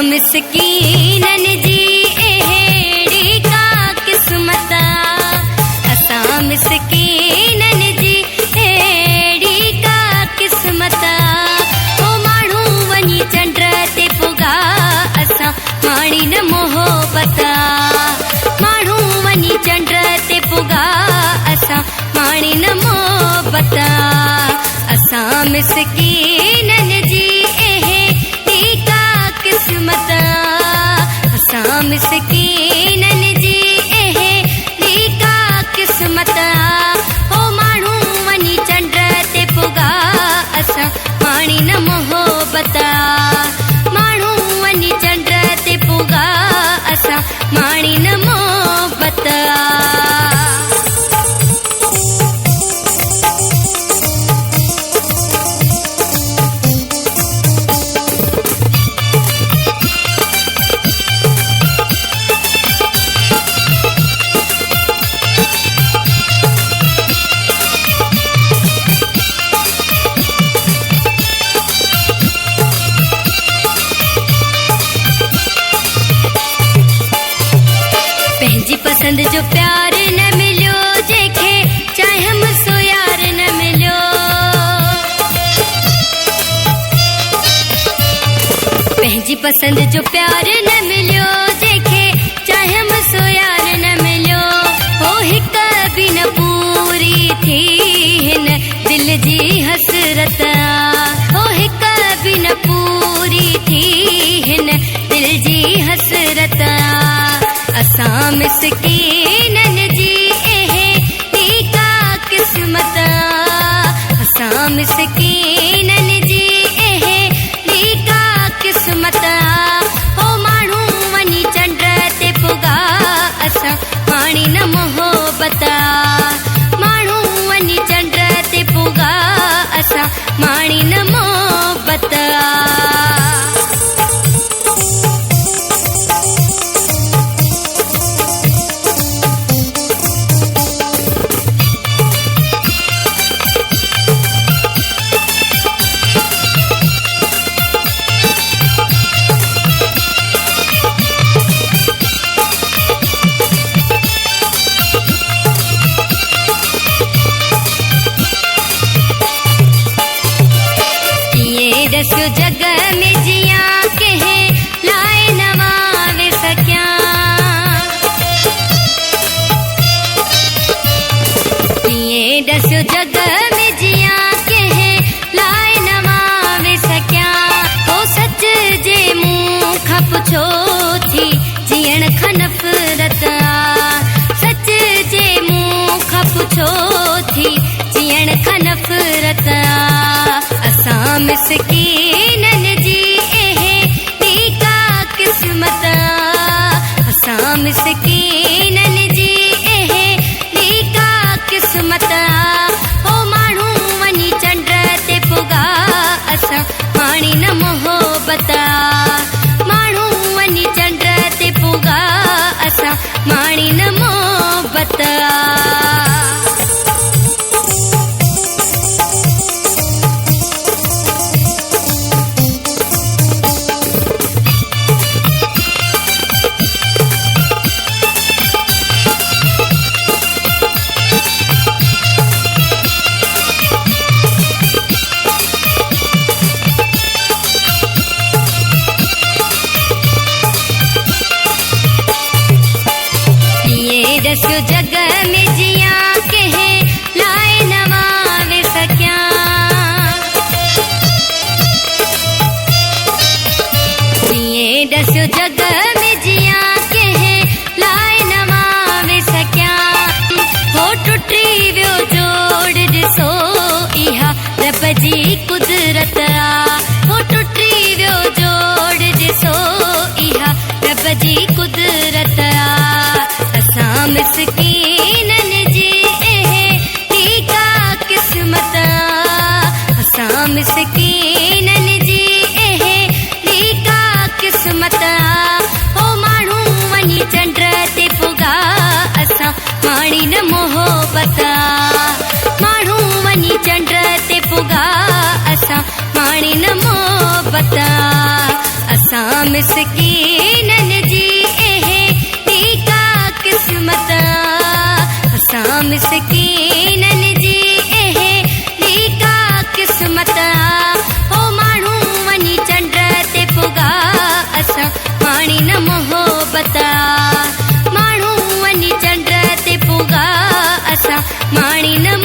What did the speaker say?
मिसकीनन जी अहिड़ी का किस्मत असां मिसकीनन जी अहिड़ी का किस्मत ओ माण्हू वञी चंड ते पुगा असां माणी न मोहबत माण्हू वञी चंड ते पुगा असां माणी न मोहबत असां मिसकीनन जी अहिड़ी का किस्मत असां मिसकीनन जी अहिड़ी का किस्मत ओ माण्हू वञी चंड ते पुगा असां माणी न मोहबत माण्हू वञी चंड ते पुगा असां माणी न मोहबत पंहिंजी पसंद जो प्यार न मिलियो जंहिंखे चाहियम सो यार न मिलियो पंहिंजी पसंद जो प्यार न मिलियो जंहिंखे चाहियम सो यार न मिलियो हो हिक बि न पूरी थी हिन दिल जी हसरत हो हिक बि न पूरी थी हिन दिल जी हसरत असां मिसकीनन जी अहिड़ी का किस्मत असां मिसकीनन जी अहिड़ी का किस्मत ओ माण्हू वञी चंड ते पुगा असां माणी न मोहबत माण्हू वञी चंड ते पुगा असां माणी न मोहबत दस्यो जग में जिया कहे लाए नवावे सकियां किए दस्यो जग में जिया कहे लाए नवावे सकियां ओ सच जे मुंह खां पुछो थी जियण खां नफ़रत सच जे मुंह खां पुछो थी जियण खां नफ़रत असां मिसकीनन जी अहिड़ी का किस्मत असां मिसकीनन जी अहिड़ी का किस्मत ओ माण्हू वञी चंड ते पुगा असां माणी न मोहबत माण्हू वञी चंड ते पुगा असां माणी न मोहबत दस्यो जग में जिया कहे लाए नवावे सकियां किए दस्यो जग में जिया कहे लाए नवावे सकियां हो टुटी वियो जोड़ ॾिसो इहा रब जी कुदरत हो टुटी वियो जोड़ ॾिसो इहा रब जी कुदरत असां मिसकीनन जी अहिड़ी का किस्मत असां मिसकीनन जी अहिड़ी का किस्मत ओ माण्हू वञी चंड ते पुगा असां माणी न मोहबत माण्हू वञी चंड ते पुगा असां माणी न मोहबत असां मिसकीननि जी एहे टीका क़िस्मत असां मिसकीननि जी एहे टीका क़िस्मत हो माण्हू वञी चंड ते पुगा असां माणी न मोहबत माण्हू वञी चंड ते पुगा असां माणी न